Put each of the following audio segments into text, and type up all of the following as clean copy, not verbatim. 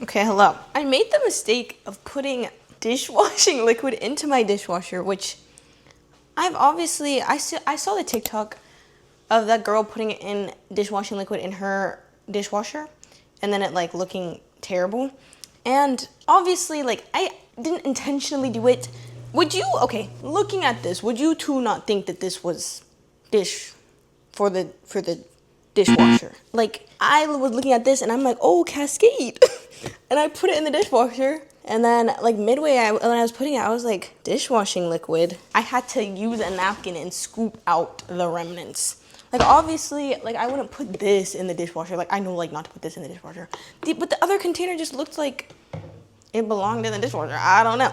Okay, hello. I made the mistake of putting dishwashing liquid into my dishwasher, which I've obviously, I saw the TikTok of that girl putting it in dishwashing liquid in her dishwasher and then it like looking terrible. And obviously, like, I didn't intentionally do it. Would you, okay, looking at this, would you two not think that this was dish for the dishwasher? Like, I was looking at this and I'm like, oh, Cascade. And I put it in the dishwasher. And then, like, midway, when I was putting it, I was like, dishwashing liquid. I had to use a napkin and scoop out the remnants. Like, obviously, like, I wouldn't put this in the dishwasher. Like, I know, like, not to put this in the dishwasher. But the other container just looked like it belonged in the dishwasher. I don't know.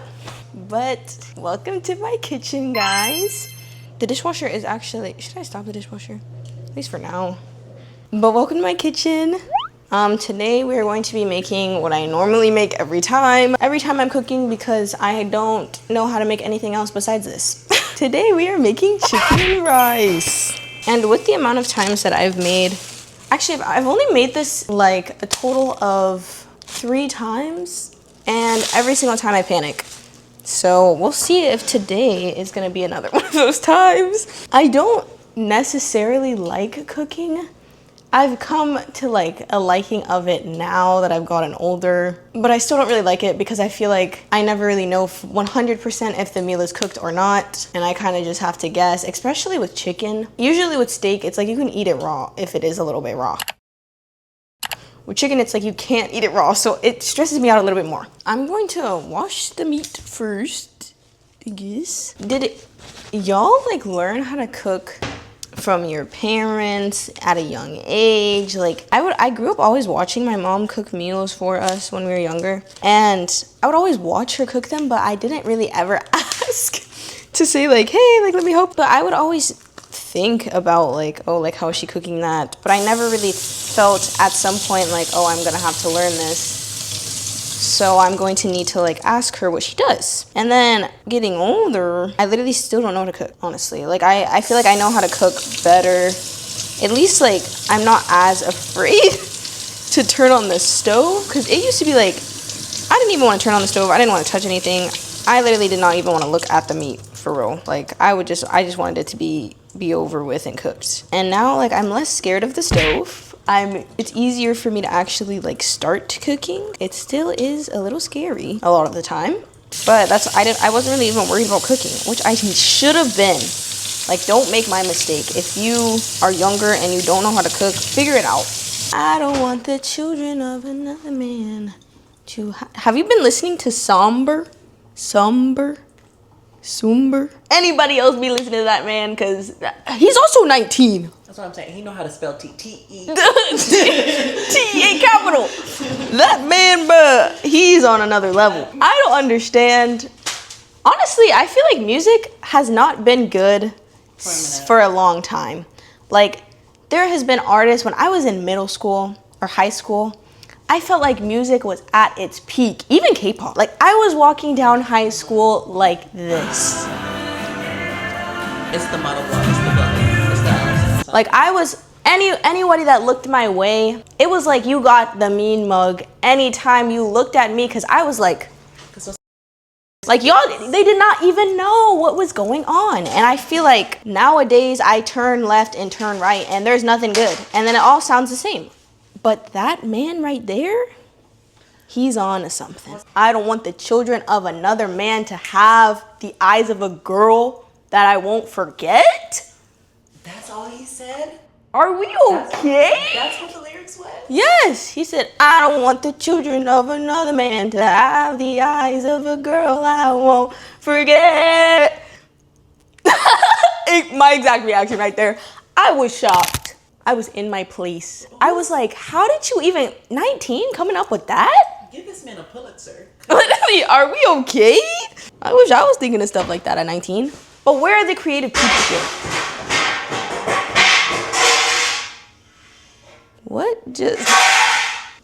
But welcome to my kitchen, guys. The dishwasher is actually... Should I stop the dishwasher? At least for now. But welcome to my kitchen. Today we are going to be making what I normally make every time I'm cooking, because I don't know how to make anything else besides this. Today we are making chicken and rice. And with the amount of times that I've made, actually I've only made this like a total of 3 times, and every single time I panic. So we'll see if today is gonna be another one of those times. I don't necessarily like cooking. I've come to like a liking of it now that I've gotten older, but I still don't really like it because I feel like I never really know 100% if the meal is cooked or not, and I kind of just have to guess, especially with chicken. Usually with steak, it's like you can eat it raw if it is a little bit raw. With chicken, it's like you can't eat it raw, so it stresses me out a little bit more. I'm going to wash the meat first, I guess. Did y'all like learn how to cook from your parents at a young age? Like, I grew up always watching my mom cook meals for us when we were younger, and I would always watch her cook them, but I didn't really ever ask to say like, hey, like, let me help. But I would always think about like, oh, like, how is she cooking that? But I never really felt at some point like, oh, I'm gonna have to learn this, so I'm going to need to like ask her what she does. And then getting older, I literally still don't know how to cook, honestly. Like, I feel like I know how to cook better. At least like I'm not as afraid to turn on the stove, because it used to be like I didn't even want to turn on the stove. I didn't want to touch anything. I literally did not even want to look at the meat, for real. Like, I just wanted it to be over with and cooked. And now like I'm less scared of the stove. It's easier for me to actually like start cooking. It still is a little scary a lot of the time, but I wasn't really even worried about cooking, which I should have been. Like, don't make my mistake. If you are younger and you don't know how to cook, figure it out. I don't want the children of another man to have you been listening to Somber? Anybody else be listening to that man? Because he's also 19. That's what I'm saying. He know how to spell T-E. T-E capital. That man, bruh, he's on another level. I don't understand. Honestly, I feel like music has not been good for a long time. Like, there has been artists, when I was in middle school or high school, I felt like music was at its peak. Even K-pop. Like, I was walking down high school like this. It's the model block. It's the building. It's the house. Like, I was... Anybody that looked my way, it was like you got the mean mug anytime you looked at me, because I was like y'all, they did not even know what was going on. And I feel like nowadays I turn left and turn right and there's nothing good, and then it all sounds the same. But that man right there, he's on to something. I don't want the children of another man to have the eyes of a girl that I won't forget. That's all he said? Are we okay? That's what the lyrics were? Yes. He said, I don't want the children of another man to have the eyes of a girl I won't forget. My exact reaction right there. I was shocked. I was in my place. I was like, how did you even, 19, coming up with that? Give this man a Pulitzer. Literally, are we okay? I wish I was thinking of stuff like that at 19. But where are the creative people here? What just...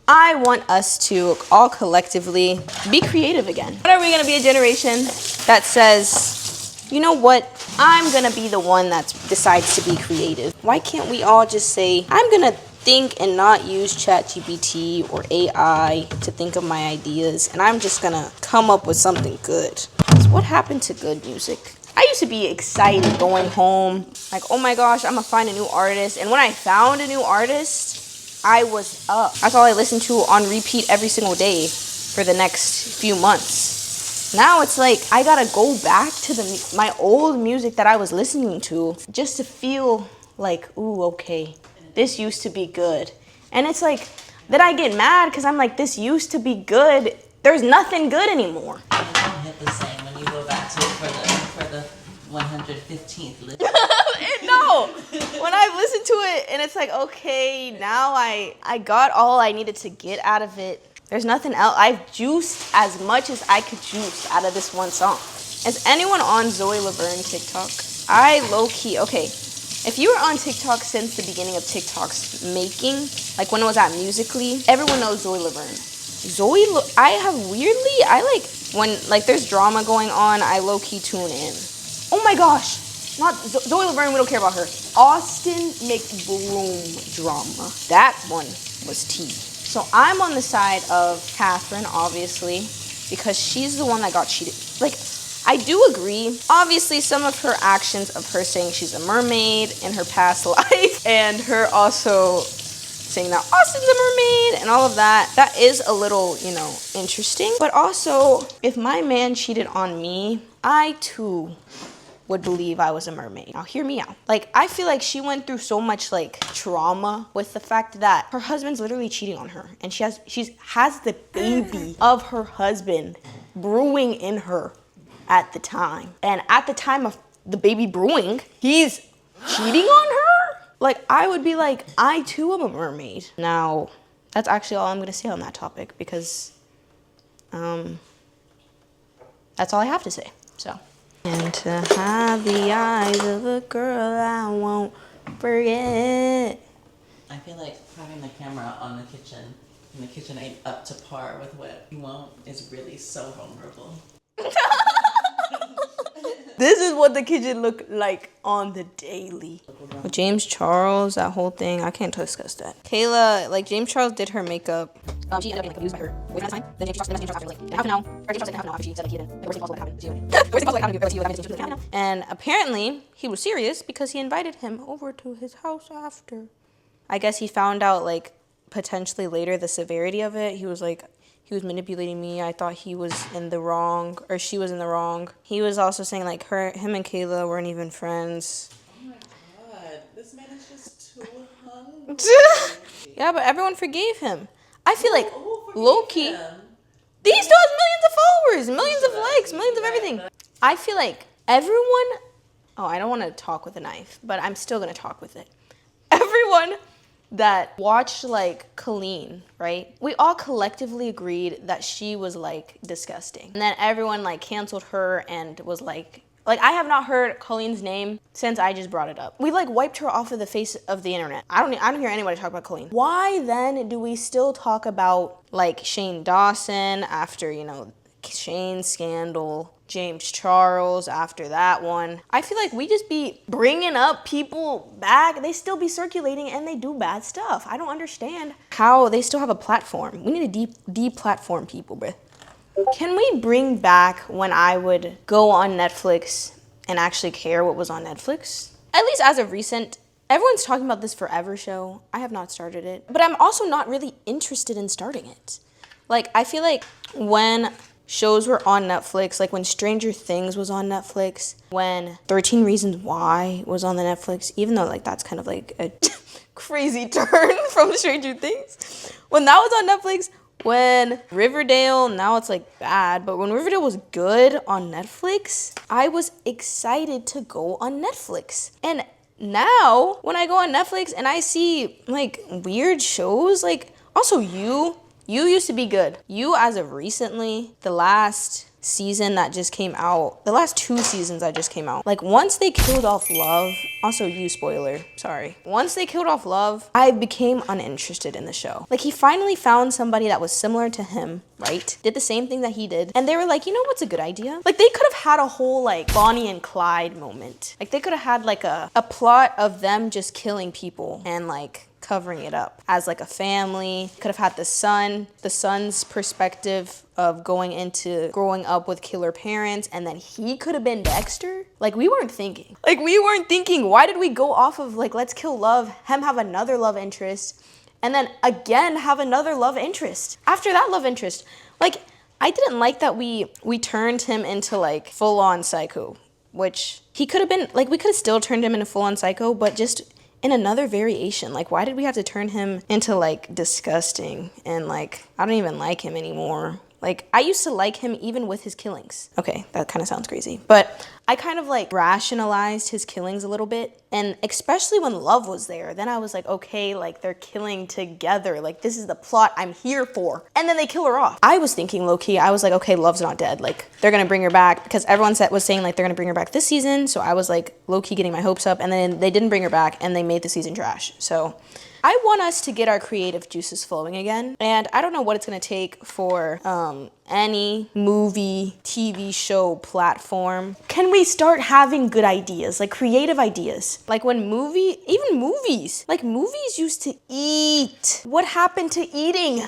I want us to all collectively be creative again. When are we gonna be a generation that says, you know what? I'm gonna be the one that decides to be creative. Why can't we all just say, I'm gonna think and not use ChatGPT or AI to think of my ideas, and I'm just gonna come up with something good. So what happened to good music? I used to be excited going home, like, oh my gosh, I'm gonna find a new artist. And when I found a new artist, I was up. That's all I listened to on repeat every single day for the next few months. Now it's like I gotta go back to my old music that I was listening to just to feel like, ooh, okay, this used to be good. And it's like, then I get mad because I'm like, this used to be good. There's nothing good anymore. It don't hit the same when you go back to it for the 115th listen. No, when I listen to it and it's like, okay, now I got all I needed to get out of it. There's nothing else. I've juiced as much as I could juice out of this one song. Is anyone on Zoe Laverne TikTok? I low-key, okay, if you were on TikTok since the beginning of TikTok's making, like when it was at Musical.ly, everyone knows Zoe Laverne. I like when like there's drama going on, I low-key tune in. Oh my gosh, not Zoe Laverne, we don't care about her. Austin McBroom drama. That one was tea. So I'm on the side of Catherine, obviously, because she's the one that got cheated. Like, I do agree. Obviously, some of her actions of her saying she's a mermaid in her past life and her also saying that Austin's a mermaid and all of that, that is a little, interesting. But also, if my man cheated on me, I too would believe I was a mermaid. Now hear me out. Like, I feel like she went through so much like trauma with the fact that her husband's literally cheating on her, and she has the baby of her husband brewing in her at the time. And at the time of the baby brewing, he's cheating on her? Like, I would be like, I too am a mermaid. Now, that's actually all I'm gonna say on that topic because that's all I have to say, so. And to have the eyes of a girl I won't forget. I feel like having the camera on the kitchen, and the kitchen ain't up to par with what you want, is really so vulnerable. This is what the kitchen looked like on the daily. With James Charles, that whole thing, I can't discuss that. Kayla, like James Charles did her makeup. She ended up getting like abused by her boyfriend at the time. Then James Charles after like half an hour. Or James Charles half an hour after she said like he didn't. The worst thing possible that happened to you. The worst thing possible that happened to you. And apparently he was serious because he invited him over to his house after. I guess he found out like potentially later the severity of it. He was like, he was manipulating me. I thought he was in the wrong, or she was in the wrong. He was also saying like him and Kayla weren't even friends. Oh my god, this man is just too hungry. Yeah, but everyone forgave him. I feel like low-key, him? he still has millions of followers, millions of likes, millions of everything. I feel like everyone, I don't want to talk with a knife, but I'm still going to talk with it. Everyone that watched like Colleen, right? We all collectively agreed that she was like disgusting. And then everyone like canceled her and was like I have not heard Colleen's name since I just brought it up. We like wiped her off of the face of the internet. I don't hear anybody talk about Colleen. Why then do we still talk about like Shane Dawson after, Shane's scandal, James Charles after that one? I feel like we just be bringing up people back. They still be circulating and they do bad stuff. I don't understand how they still have a platform. We need to de-platform people, bruh. Can we bring back when I would go on Netflix and actually care what was on Netflix? At least as of recent, everyone's talking about this Forever show. I have not started it, but I'm also not really interested in starting it. Like, I feel like when shows were on Netflix, like when Stranger Things was on Netflix, when 13 Reasons Why was on the Netflix, even though like that's kind of like a crazy turn from Stranger Things. When that was on Netflix, when Riverdale, now it's like bad, but when Riverdale was good on Netflix, I was excited to go on Netflix. And now when I go on Netflix and I see like weird shows, like also You used to be good. You, as of recently, the last season that just came out, the last 2 seasons that just came out, like once they killed off Love, also You, spoiler, sorry. Once they killed off Love, I became uninterested in the show. Like he finally found somebody that was similar to him, right? Did the same thing that he did. And they were like, you know what's a good idea? Like they could have had a whole like Bonnie and Clyde moment. Like they could have had like a plot of them just killing people and like covering it up as like a family. Could have had the son's perspective of growing up with killer parents, and then he could have been Dexter. Like, we weren't thinking. Why did we go off of like, let's kill love, him have another love interest, and then again have another love interest after that love interest? Like, I didn't like that we turned him into like full-on psycho, which he could have been, like, we could have still turned him into full-on psycho, but just in another variation. Like, why did we have to turn him into like disgusting and like, I don't even like him anymore? Like, I used to like him even with his killings. Okay, that kind of sounds crazy. But I kind of like rationalized his killings a little bit. And especially when love was there, then I was like, okay, like they're killing together. Like, this is the plot I'm here for. And then they kill her off. I was thinking low key, I was like, okay, Love's not dead. Like, they're gonna bring her back because everyone was saying like they're gonna bring her back this season. So I was like low key getting my hopes up, and then they didn't bring her back and they made the season trash. So I want us to get our creative juices flowing again. And I don't know what it's going to take for any movie, TV show platform. Can we start having good ideas, like creative ideas? Like when movies used to eat. What happened to eating?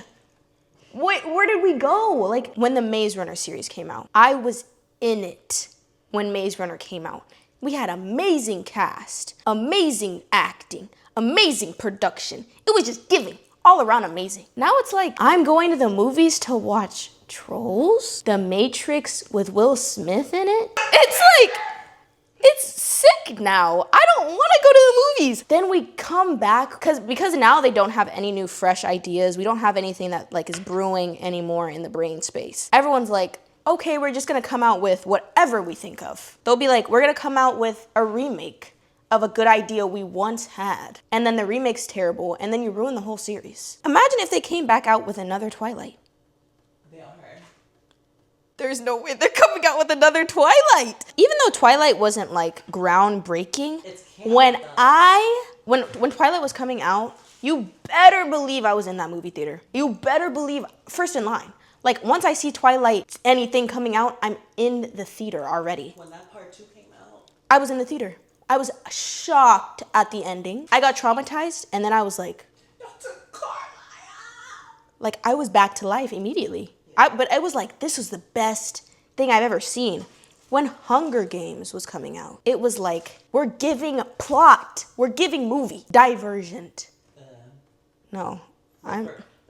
Where did we go? Like when the Maze Runner series came out, I was in it when Maze Runner came out. We had amazing cast, amazing acting, amazing production. It was just giving, all around amazing. Now it's like, I'm going to the movies to watch Trolls, The Matrix with Will Smith in it. It's like, it's sick now. I don't want to go to the movies. Then we come back, because now they don't have any new fresh ideas. We don't have anything that like is brewing anymore in the brain space. Everyone's like, okay, we're just gonna come out with whatever we think of. They'll be like, we're gonna come out with a remake of a good idea we once had. And then the remake's terrible, and then you ruin the whole series. Imagine if they came back out with another Twilight. They are. There's no way they're coming out with another Twilight. Even though Twilight wasn't like groundbreaking, when Twilight was coming out, you better believe I was in that movie theater. You better believe first in line. Like, once I see Twilight, anything coming out, I'm in the theater already. When that part 2 came out, I was in the theater. I was shocked at the ending. I got traumatized, and then I was like, like, I was back to life immediately. But it was like, this was the best thing I've ever seen. When Hunger Games was coming out, it was like, we're giving plot. We're giving movie. Divergent. No.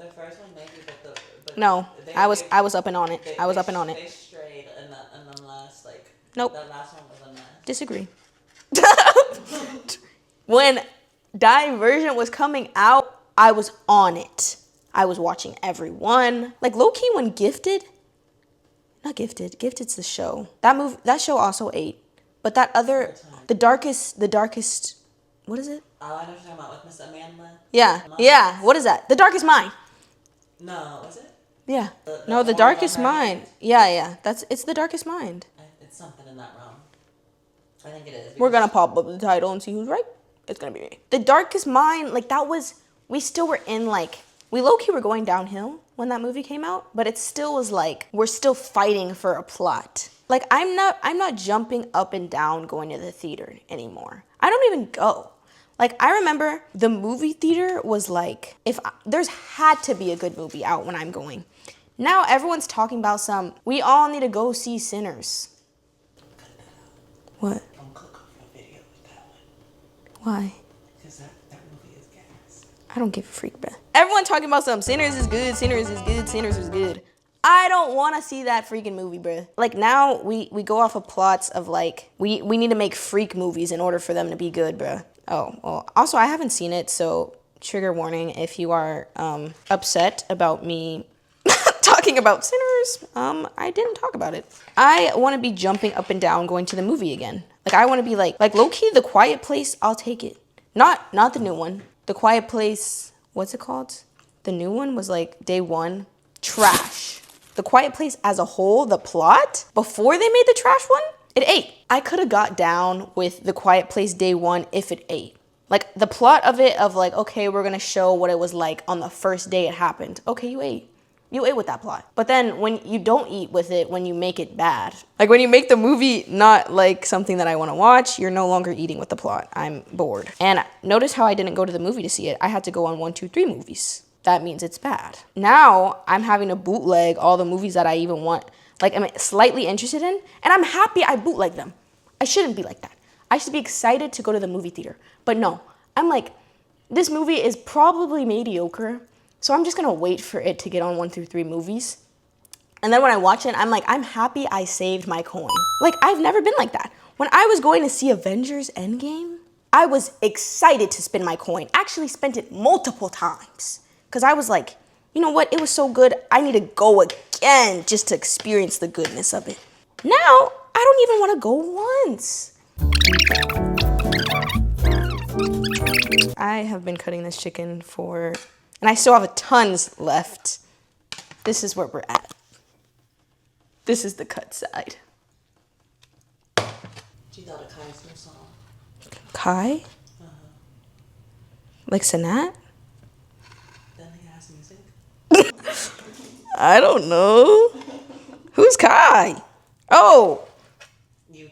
the first one maybe, but no, I was up and on it. I was up and on it. They strayed in the last, like, nope. The last one was a mess. Disagree. When Divergent was coming out, I was on it. I was watching everyone. Like, low-key when Gifted's the show. That show also ate. But that other, the darkest, what is it? Oh, I know what you're talking about with Miss Amanda. Yeah, what is that? The Darkest Mind. No, was it? Yeah. The Darkest Mind. Yeah. It's The Darkest Mind. It's something in that realm. I think it is. We're gonna pop up the title and see who's right. It's gonna be me. The Darkest Mind, like that was, we still were in like, we low-key were going downhill when that movie came out, but it still was like, we're still fighting for a plot. Like I'm not jumping up and down going to the theater anymore. I don't even go. Like, I remember the movie theater was like, there's had to be a good movie out when I'm going. Now everyone's talking about we all need to go see Sinners. What? Don't click off your video with that one. Why? Because that movie is gas. I don't give a freak, bruh. Everyone talking about Sinners is good, Sinners is good, Sinners is good. I don't want to see that freaking movie, bruh. Like, now we go off of plots of like, we need to make freak movies in order for them to be good, bruh. Oh, well, also, I haven't seen it, so trigger warning if you are upset about me talking about Sinners. I didn't talk about it. I want to be jumping up and down going to the movie again. Like, I want to be like low-key, The Quiet Place, I'll take it. Not the new one. The Quiet Place, what's it called? The new one was like day one. Trash. The Quiet Place as a whole, the plot, before they made the trash one, it ate. I could have got down with The Quiet Place day one if it ate. Like, the plot of it of like, okay, we're going to show what it was like on the first day it happened. Okay, you ate. You ate with that plot. But then when you don't eat with it, when you make it bad, like when you make the movie not like something that I want to watch, you're no longer eating with the plot. I'm bored. And notice how I didn't go to the movie to see it. I had to go on 1, 2, 3 movies. That means it's bad. Now I'm having to bootleg all the movies that I even want, like I'm slightly interested in, and I'm happy I bootleg them. I shouldn't be like that. I should be excited to go to the movie theater. But no, I'm like, this movie is probably mediocre, so I'm just gonna wait for it to get on 1 through 3 movies. And then when I watch it, I'm like, I'm happy I saved my coin. Like, I've never been like that. When I was going to see Avengers Endgame, I was excited to spend my coin. Actually spent it multiple times. Because I was like, you know what? It was so good. I need to go again just to experience the goodness of it. Now, I don't even want to go once. I have been cutting this chicken and I still have tons left. This is where we're at. This is the cut side. She thought of Kai's new song. Kai? Uh-huh. Like Sanat? Then he has music. I don't know. Who's Kai? Oh. You.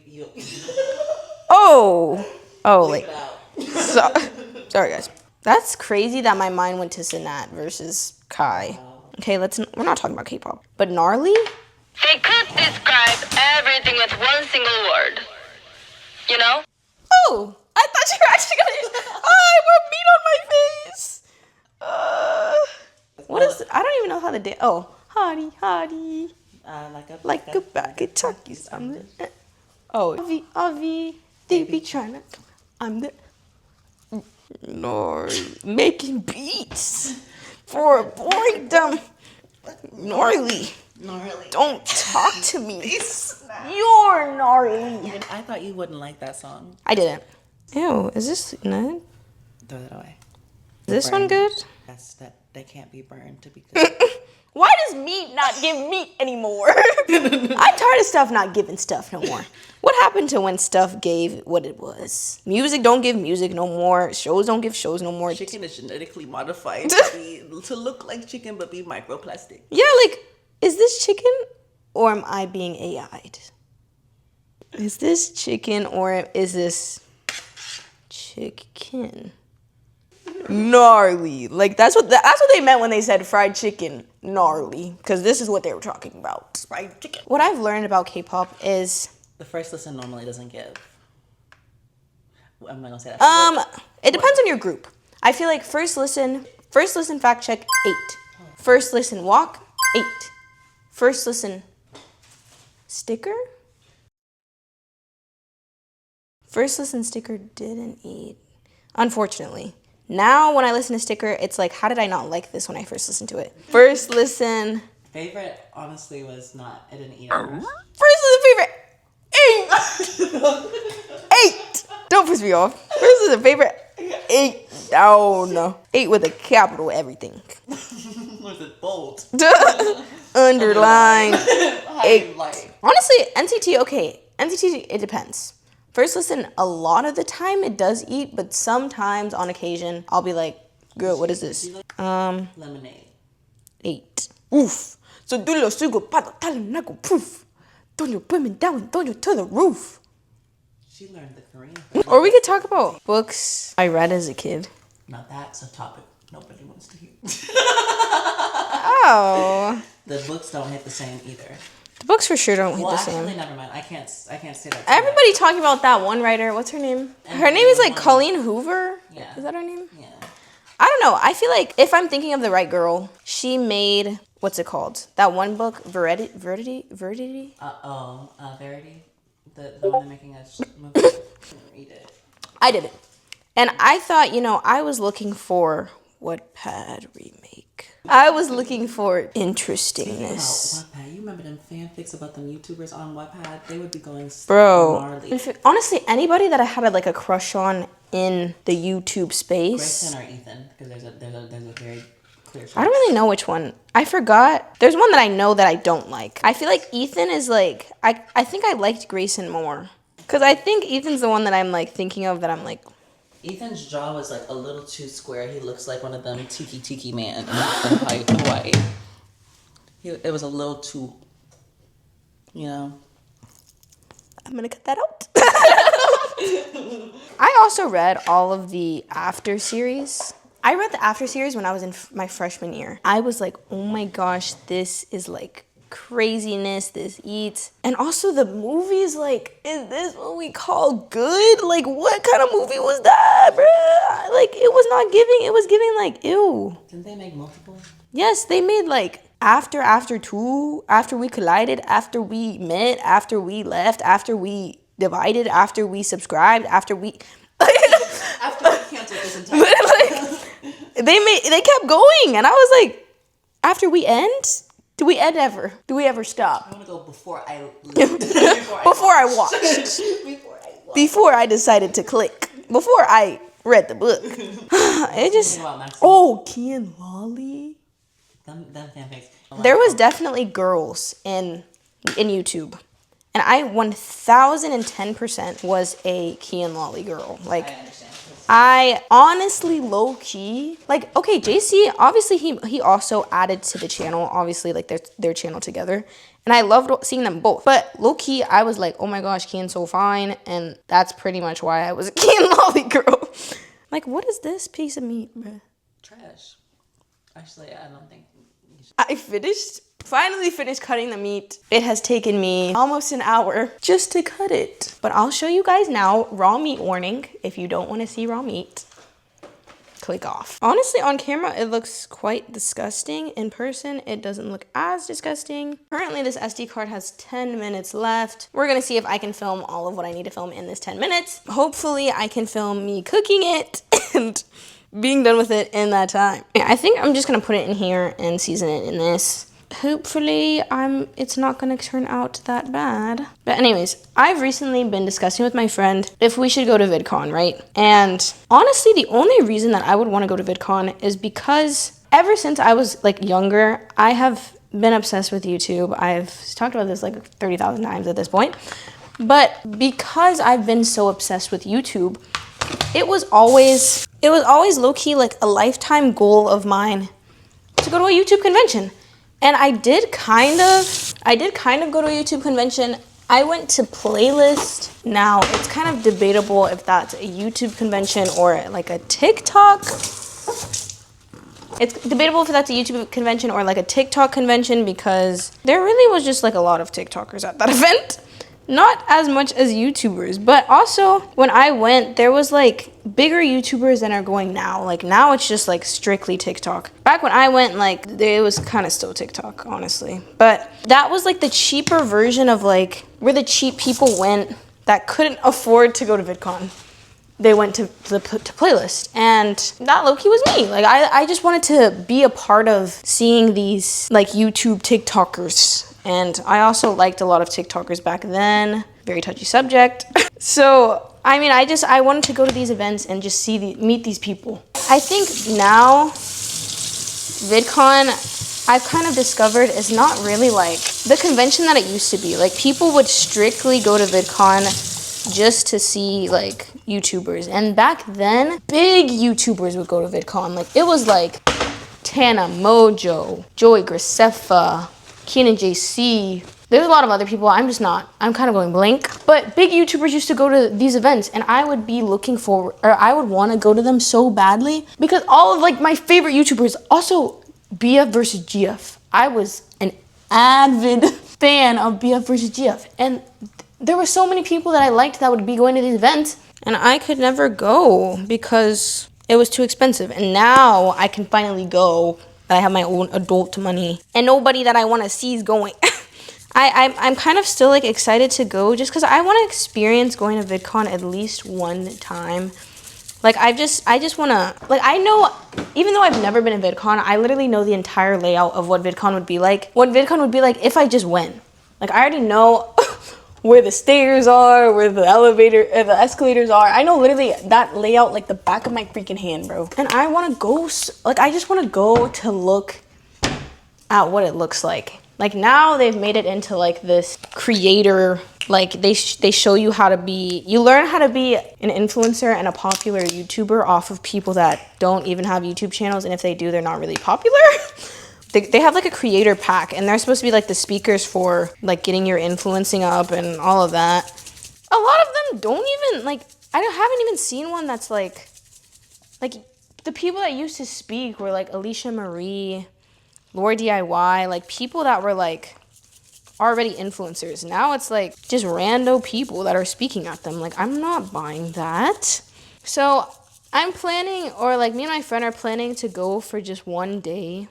Oh. Oh, Leave like. it out. Sorry, guys. That's crazy that my mind went to Sanat versus Kai. Okay, we're not talking about K-pop. But gnarly? They could describe everything with one single word. You know? Oh, I thought you were actually gonna use. Oh, I put meat on my face. What is? I don't even know how to dance. Oh, hottie, hottie, like a bag of Takis. I'm the. Oh, Avi, they be trying to. I'm the. No, making beats for a boring dumb. Gnarly. Don't talk to me. You're gnarly. I thought you wouldn't like that song. I didn't. Ew, is this nut? Throw that away. Is this one good? They can't be burned to be good. Why does meat not give meat anymore? I'm tired of stuff not giving stuff no more. What happened to when stuff gave what it was? Music don't give music no more. Shows don't give shows no more. Chicken is genetically modified to look like chicken but be microplastic. Yeah, like, is this chicken or am I being AI'd? Is this chicken or is this chicken? Gnarly. Like, that's what they meant when they said fried chicken. Gnarly. Because this is what they were talking about. Fried chicken. What I've learned about K-pop is... The first listen normally doesn't give. I'm not gonna say that. It depends on your group. I feel like first listen fact check 8. First listen walk 8. First listen sticker. First listen sticker didn't eat. Unfortunately. Now when I listen to sticker, it's like, how did I not like this when I first listened to it? First listen. Favorite honestly was not. It didn't eat. First listen favorite 8. 8. Don't piss me off. First listen favorite 8 down. 8 with a capital everything. Was it bold? Underline. 8. Like. Honestly, NCT, okay. NCT, it depends. First listen, a lot of the time it does eat, but sometimes on occasion I'll be like, girl, what is this? Lemonade. 8. Oof. So do lo sugo pato talanago proof. Don't you put me down and don't you to the roof. She learned the Korean. Or we could talk about books I read as a kid. Now that's a topic nobody wants to hear. Oh. The books don't hit the same either. The books for sure don't hit the Actually, same. never mind. I can't say that. Everybody talking about that one writer. What's her name? Her name is like Colleen Hoover. Yeah. Is that her name? Yeah. I don't know. I feel like if I'm thinking of the right girl, she made, what's it called? That one book, Verity? Verity. The one they're making a movie. Read it. I did it. And I thought, I was looking for Wattpad remake. I was looking for interestingness. About Wattpad, you remember them fanfics about them YouTubers on Wattpad? They would be going gnarly. Honestly, anybody that I had like a crush on in the YouTube space. Grayson or Ethan, because there's a very clear choice. I don't really know which one. I forgot. There's one that I know that I don't like. I feel like Ethan is like, I think I liked Grayson more. Because I think Ethan's the one that I'm like thinking of that I'm like. Ethan's jaw was like a little too square. He looks like one of them tiki man in Hawaii. It was a little too, you know. I'm gonna cut that out. I also read all of the After series. I read the After series when I was in my freshman year. I was like, oh my gosh, this is like craziness, this eats. And also the movies, like, is this what we call good? Like, what kind of movie was that, bruh? Like, it was not giving, it was giving like, ew. Didn't they make multiple? Yes, they made like after 2, after we collided, after we met, after we left, after we divided, after we subscribed, after we After we canceled this entire they kept going, and I was like, after we end, do we end ever? Do we ever stop? I want to go before I Before I watched. Before I decided to click. Before I read the book. It just Key and Lolly. Them fanfics. There was definitely girls in YouTube. And I 1010% was a Key and Lolly girl. Like, I understand. I honestly low key, like, okay, JC, obviously he also added to the channel, obviously, like their channel together. And I loved seeing them both. But low key, I was like, oh my gosh, Kian's so fine. And that's pretty much why I was a Key and Lolly girl. Like, what is this piece of meat, bruh? Trash. Actually, I don't think. I finally finished cutting the meat. It has taken me almost an hour just to cut it. But I'll show you guys now, raw meat warning. If you don't want to see raw meat, click off. Honestly, on camera, it looks quite disgusting. In person, it doesn't look as disgusting. Currently, this SD card has 10 minutes left. We're gonna see if I can film all of what I need to film in this 10 minutes. Hopefully, I can film me cooking it and being done with it in that time. I think I'm just gonna put it in here and season it in this. Hopefully it's not gonna turn out that bad. But anyways, I've recently been discussing with my friend if we should go to VidCon, right? And honestly, the only reason that I would want to go to VidCon is because ever since I was like younger, I have been obsessed with YouTube. I've talked about this like 30,000 times at this point. But because I've been so obsessed with YouTube, it was always low-key like a lifetime goal of mine to go to a YouTube convention. And I did kind of go to a YouTube convention. I went to Playlist. Now, it's kind of debatable if that's a YouTube convention or like a TikTok. It's debatable if that's a YouTube convention or like a TikTok convention because there really was just like a lot of TikTokers at that event. Not as much as YouTubers, but also when I went, there was like bigger YouTubers than are going now. Like now it's just like strictly TikTok. Back when I went, like it was kind of still TikTok, honestly. But that was like the cheaper version of like where the cheap people went that couldn't afford to go to VidCon. They went to Playlist, and that low-key was me. Like I just wanted to be a part of seeing these like YouTube TikTokers. And I also liked a lot of TikTokers back then. Very touchy subject. So, I mean, I wanted to go to these events and just meet these people. I think now, VidCon, I've kind of discovered is not really like the convention that it used to be. Like, people would strictly go to VidCon just to see, like, YouTubers. And back then, big YouTubers would go to VidCon. Like, it was like Tana Mojo, Joey Graceffa, Keenan JC. There's a lot of other people. I'm kind of going blank. But big YouTubers used to go to these events, and I would be I would want to go to them so badly because all of like my favorite YouTubers, also BF versus GF. I was an avid fan of BF versus GF, and there were so many people that I liked that would be going to these events, and I could never go because it was too expensive. And now I can finally go. I have my own adult money, and nobody that I want to see is going. I'm kind of still like excited to go just because I want to experience going to VidCon at least one time. Like I just want to, like I know, even though I've never been to VidCon, I literally know the entire layout of what VidCon would be like. What VidCon would be like if I just went. Like I already know where the stairs are, where the the escalators are. I know literally that layout like the back of my freaking hand, bro. And I want to go, like I just want to go to look at what it looks like. Like now they've made it into like this creator, like they show you how to be, you learn how to be an influencer and a popular YouTuber off of people that don't even have YouTube channels. And if they do, they're not really popular. they have like a creator pack, and they're supposed to be like the speakers for like getting your influencing up and all of that. A lot of them don't even like, haven't even seen one that's like the people that used to speak were like Alicia Marie, Laura DIY, like people that were like already influencers. Now it's like just rando people that are speaking at them. Like, I'm not buying that. So I'm planning, or like me and my friend are planning to go for just one day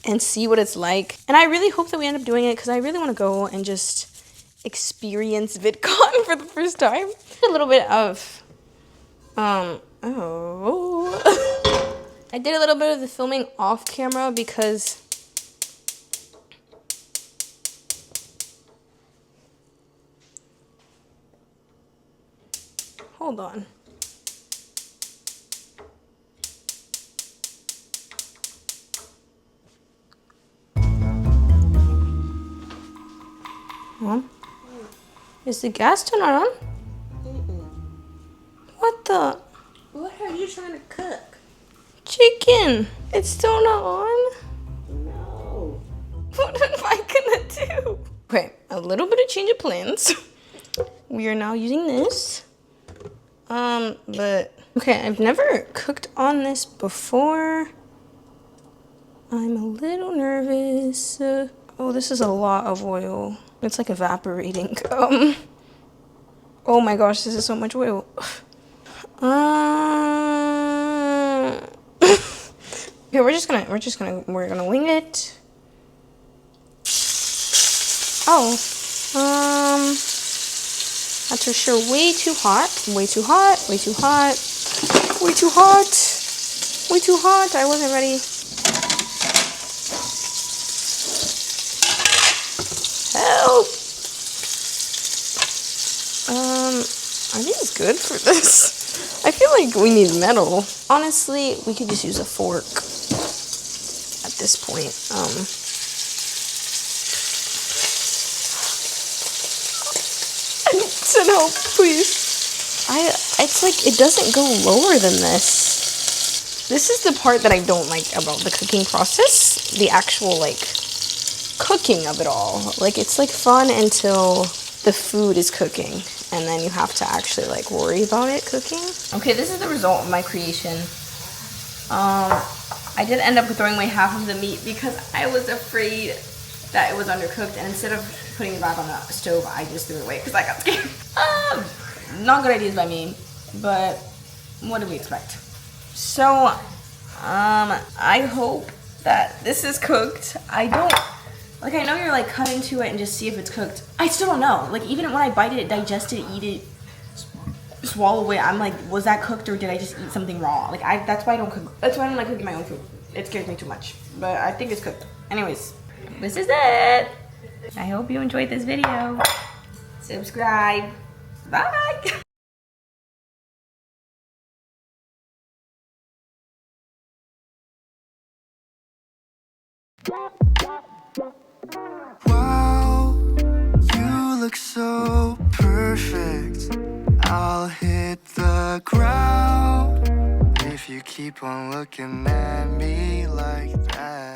and see what it's like. And I really hope that we end up doing it because I really want to go and just experience VidCon for the first time. A little bit of, I did a little bit of the filming off camera because hold on. Huh? Is the gas still not on? What the? What are you trying to cook? Chicken. It's still not on? No. What am I gonna do? Okay, a little bit of change of plans. We are now using this. But okay, I've never cooked on this before. I'm a little nervous. Oh, this is a lot of oil. It's like evaporating. Oh my gosh, this is so much oil. Okay, we're gonna wing it. Oh, that's for sure way too hot. Way too hot. Way too hot. Way too hot. Way too hot. I wasn't ready. Help. Are these good for this? I feel like we need metal. Honestly, we could just use a fork at this point. I need some help, please. It's like, it doesn't go lower than this. This is the part that I don't like about the cooking process. The actual, like, cooking of it all. Like, it's like fun until the food is cooking, and then you have to actually like worry about it cooking. Okay, this is the result of my creation. I did end up throwing away half of the meat because I was afraid that it was undercooked, and instead of putting it back on the stove, I just threw it away because I got scared. Not good ideas by me, but what do we expect? So, I hope that this is cooked. I know you're like cut into it and just see if it's cooked. I still don't know. Like, even when I bite it, digest it, eat it, swallow it, I'm like, was that cooked or did I just eat something raw? Like, that's why I don't cook. That's why I don't like cooking my own food. It scares me too much. But I think it's cooked. Anyways, this is it. I hope you enjoyed this video. Subscribe. Bye. Wow, you look so perfect. I'll hit the ground if you keep on looking at me like that.